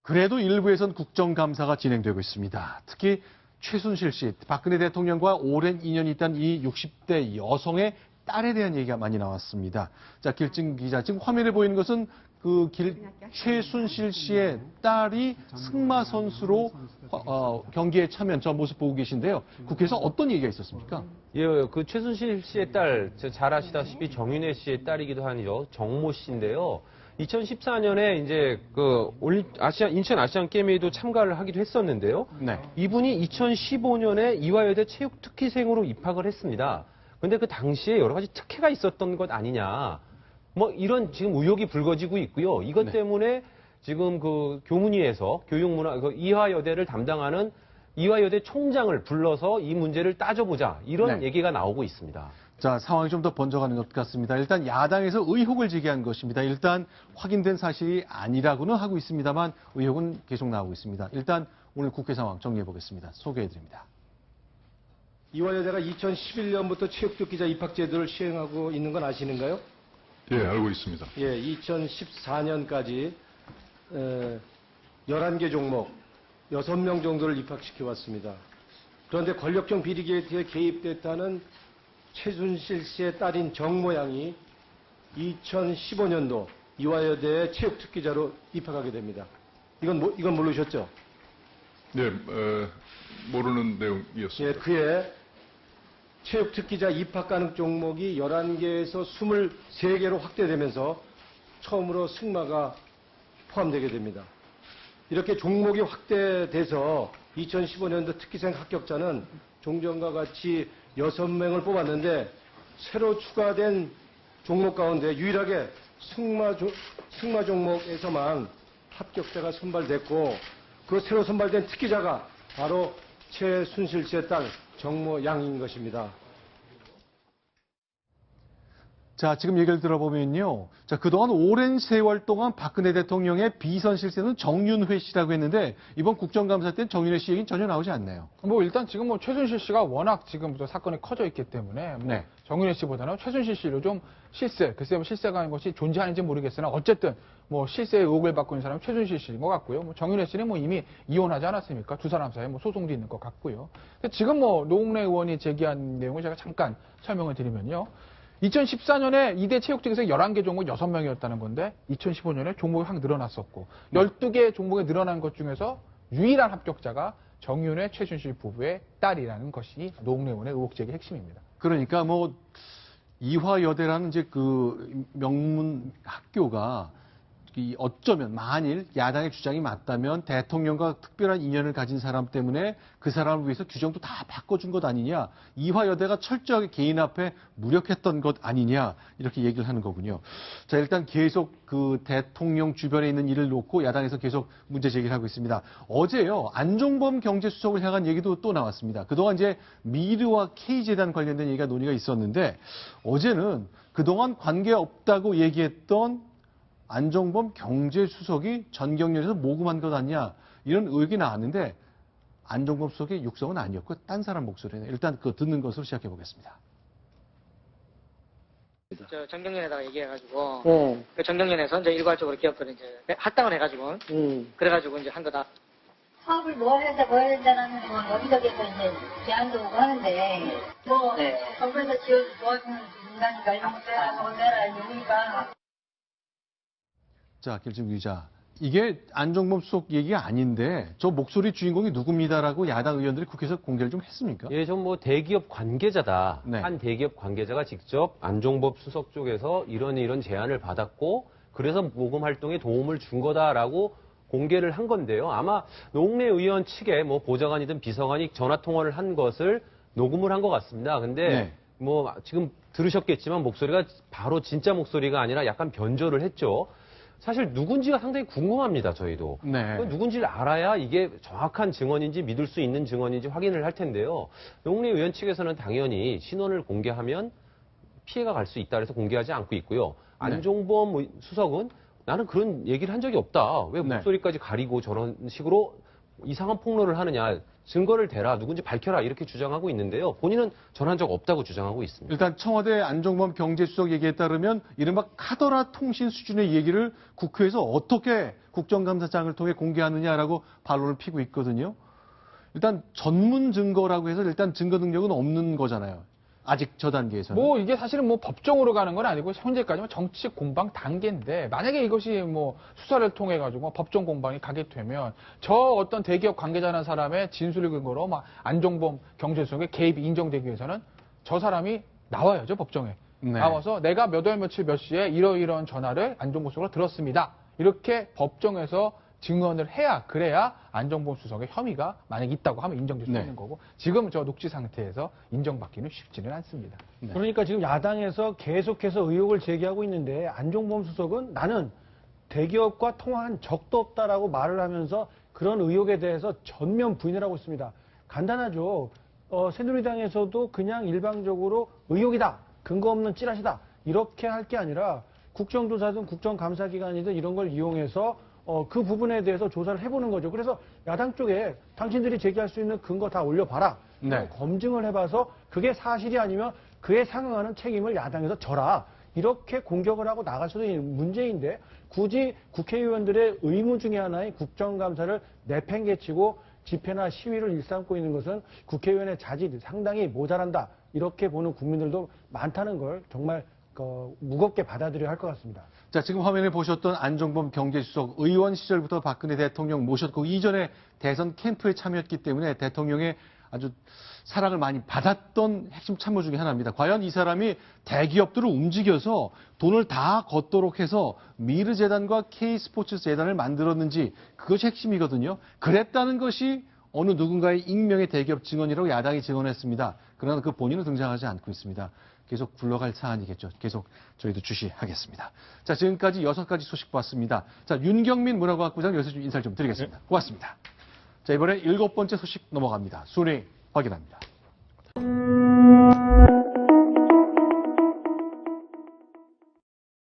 그래도 일부에선 국정감사가 진행되고 있습니다. 특히 최순실 씨, 박근혜 대통령과 오랜 인연이 있다는 이 60대 여성의 딸에 대한 얘기가 많이 나왔습니다. 자, 길증 기자, 지금 화면에 보이는 것은 최순실 씨의 딸이 승마 선수로 경기에 참여한 저 모습 보고 계신데요. 국회에서 어떤 얘기가 있었습니까? 예, 그 최순실 씨의 딸, 잘 아시다시피 정윤혜 씨의 딸이기도 하죠. 정모 씨인데요. 2014년에 이제 인천 아시안 게임에도 참가를 하기도 했었는데요. 네. 이분이 2015년에 이화여대 체육특기생으로 입학을 했습니다. 근데 그 당시에 여러 가지 특혜가 있었던 것 아니냐. 뭐 이런 지금 의혹이 불거지고 있고요. 이것 때문에 지금 그 교문위에서 이화여대를 담당하는 이화여대 총장을 불러서 이 문제를 따져보자. 이런 얘기가 나오고 있습니다. 자, 상황이 좀 더 번져가는 것 같습니다. 일단 야당에서 의혹을 제기한 것입니다. 일단 확인된 사실이 아니라고는 하고 있습니다만 의혹은 계속 나오고 있습니다. 일단 오늘 국회 상황 정리해 보겠습니다. 소개해드립니다. 이화여대가 2011년부터 체육특기자 입학 제도를 시행하고 있는 건 아시는가요? 예, 알고 있습니다. 예, 2014년까지 11개 종목 6명 정도를 입학시켜 왔습니다. 그런데 권력형 비리 게이트에 개입됐다는 최순실 씨의 딸인 정모 양이 2015년도 이화여대의 체육특기자로 입학하게 됩니다. 이건 모르셨죠? 예, 모르는 내용이었습니다. 예, 그해 체육특기자 입학 가능 종목이 11개에서 23개로 확대되면서 처음으로 승마가 포함되게 됩니다. 이렇게 종목이 확대돼서 2015년도 특기생 합격자는 종전과 같이 6명을 뽑았는데 새로 추가된 종목 가운데 유일하게 승마 종목에서만 합격자가 선발됐고 그 새로 선발된 특기자가 바로 최순실 씨의 딸 정모 양인 것입니다. 자, 지금 얘기를 들어보면요. 자, 그동안 오랜 세월 동안 박근혜 대통령의 비선 실세는 정윤회 씨라고 했는데 이번 국정감사 때는 정윤회 씨 얘기는 전혀 나오지 않네요. 일단 지금 최순실 씨가 워낙 지금 사건이 커져 있기 때문에 정윤회 씨보다는 최순실 씨로 좀 글쎄 실세가 아닌 것이 존재하는지 모르겠으나 어쨌든 실세 의혹을 받고 있는 사람은 최순실 씨인 것 같고요. 정윤회 씨는 이미 이혼하지 않았습니까? 두 사람 사이에 소송도 있는 것 같고요. 지금 노웅래 의원이 제기한 내용을 제가 잠깐 설명을 드리면요. 2014년에 이대 체육특기생 11개 종목 6명이었다는 건데 2015년에 종목이 확 늘어났었고 12개 종목에 늘어난 것 중에서 유일한 합격자가 정윤회 최순실 부부의 딸이라는 것이 노웅래 의원의 의혹 제기의 핵심입니다. 그러니까 이화여대라는 이제 그 명문 학교가 어쩌면 만일 야당의 주장이 맞다면 대통령과 특별한 인연을 가진 사람 때문에 그 사람을 위해서 규정도 다 바꿔준 것 아니냐. 이화여대가 철저하게 개인 앞에 무력했던 것 아니냐. 이렇게 얘기를 하는 거군요. 자, 일단 계속 그 대통령 주변에 있는 일을 놓고 야당에서 계속 문제 제기를 하고 있습니다. 어제요. 안종범 경제수석을 향한 얘기도 또 나왔습니다. 그동안 이제 미르와 K재단 관련된 얘기가 논의가 있었는데 어제는 그동안 관계없다고 얘기했던 안종범 경제수석이 전경련에서 모금한 것 아니냐 이런 의혹이 나왔는데 안종범 수석의 육성은 아니었고 딴 사람 목소리네요. 일단 그거 듣는 것으로 시작해 보겠습니다. 전경련에다가 얘기해가지고 그 전경련에서 이제 일괄적으로 기업들을 이제 할당을 해가지고 그래가지고 이제 한 거다. 사업을 뭐 해야 된다는 여기저기서 이제 제안도 오고 하는데 정부에서 지원 도와주는 인간이가 이런 것도 해라 저것도 해라 이러니까. 자, 길증 기자. 이게 안종범 수석 얘기가 아닌데 저 목소리 주인공이 누굽니다라고 야당 의원들이 국회에서 공개를 좀 했습니까? 예, 좀 대기업 관계자다. 네. 한 대기업 관계자가 직접 안종범 수석 쪽에서 이런 제안을 받았고 그래서 모금 활동에 도움을 준 거다라고 공개를 한 건데요. 아마 노웅래 의원 측에 보좌관이든 비서관이 전화 통화를 한 것을 녹음을 한 것 같습니다. 근데 지금 들으셨겠지만 목소리가 바로 진짜 목소리가 아니라 약간 변조를 했죠. 사실 누군지가 상당히 궁금합니다, 저희도. 누군지를 알아야 이게 정확한 증언인지 믿을 수 있는 증언인지 확인을 할 텐데요. 노웅래 의원 측에서는 당연히 신원을 공개하면 피해가 갈 수 있다 그래서 공개하지 않고 있고요. 안종범 수석은 나는 그런 얘기를 한 적이 없다. 왜 목소리까지 가리고 저런 식으로 이상한 폭로를 하느냐, 증거를 대라, 누군지 밝혀라 이렇게 주장하고 있는데요. 본인은 전한 적 없다고 주장하고 있습니다. 일단 청와대 안종범 경제수석 얘기에 따르면 이른바 카더라 통신 수준의 얘기를 국회에서 어떻게 국정감사장을 통해 공개하느냐라고 반론을 피고 있거든요. 일단 전문 증거라고 해서 일단 증거 능력은 없는 거잖아요. 아직 저 단계에서는. 뭐 이게 사실은 뭐 법정으로 가는 건 아니고 현재까지는 정치적 공방 단계인데 만약에 이것이 뭐 수사를 통해 가지고 법정 공방이 가게 되면 저 어떤 대기업 관계자라는 사람의 진술을 근거로 막 안종범 경제수석의 개입이 인정되기 위해서는 저 사람이 나와야죠 법정에. 네. 나와서 내가 몇 월 며칠 몇 시에 이러이러한 전화를 안종범 수석으로 들었습니다. 이렇게 법정에서 증언을 해야 그래야 안종범 수석의 혐의가 만약 있다고 하면 인정될 수 네. 있는 거고 지금 저 녹취 상태에서 인정받기는 쉽지는 않습니다. 그러니까 지금 야당에서 계속해서 의혹을 제기하고 있는데 안종범 수석은 나는 대기업과 통화한 적도 없다라고 말을 하면서 그런 의혹에 대해서 전면 부인을 하고 있습니다. 간단하죠. 새누리당에서도 그냥 일방적으로 의혹이다, 근거 없는 찌라시다 이렇게 할 게 아니라 국정조사든 국정감사기관이든 이런 걸 이용해서 그 부분에 대해서 조사를 해보는 거죠. 그래서 야당 쪽에 당신들이 제기할 수 있는 근거 다 올려봐라. 네. 검증을 해봐서 그게 사실이 아니면 그에 상응하는 책임을 야당에서 져라. 이렇게 공격을 하고 나갈 수도 있는 문제인데 굳이 국회의원들의 의무 중에 하나인 국정감사를 내팽개치고 집회나 시위를 일삼고 있는 것은 국회의원의 자질이 상당히 모자란다. 이렇게 보는 국민들도 많다는 걸 정말 무겁게 받아들여야 할 것 같습니다. 자, 지금 화면에 보셨던 안종범 경제수석 의원 시절부터 박근혜 대통령 모셨고 이전에 대선 캠프에 참여했기 때문에 대통령의 아주 사랑을 많이 받았던 핵심 참모 중에 하나입니다. 과연 이 사람이 대기업들을 움직여서 돈을 다 걷도록 해서 미르재단과 K스포츠재단을 만들었는지 그것이 핵심이거든요. 그랬다는 것이 어느 누군가의 익명의 대기업 증언이라고 야당이 증언했습니다. 그러나 그 본인은 등장하지 않고 있습니다. 계속 굴러갈 사안이겠죠. 계속 저희도 주시하겠습니다. 자, 지금까지 6가지 소식 봤습니다. 자, 윤경민 문화과학부장 여기서 좀 인사를 좀 드리겠습니다. 고맙습니다. 자, 이번에 7번째 소식 넘어갑니다. 순위 확인합니다.